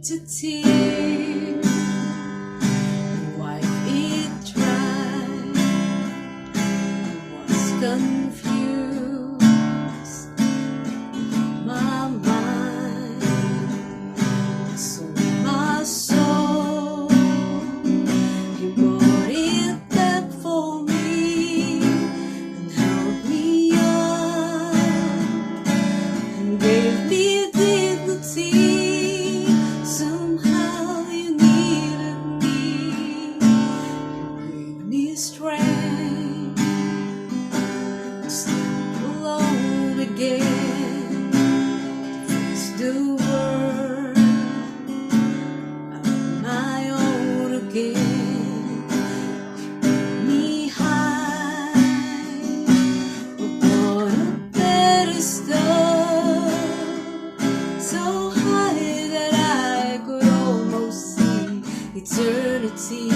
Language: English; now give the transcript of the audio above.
to tears, wipe it dry. I was confused in my mind, so my soul, you brought it back for me and held me up and gave me dignity. Somehow you needed me, you gave me strength to stand alone again, to face the world on my own again. You put me high upon a pedestal, so high that I could almost see eternity.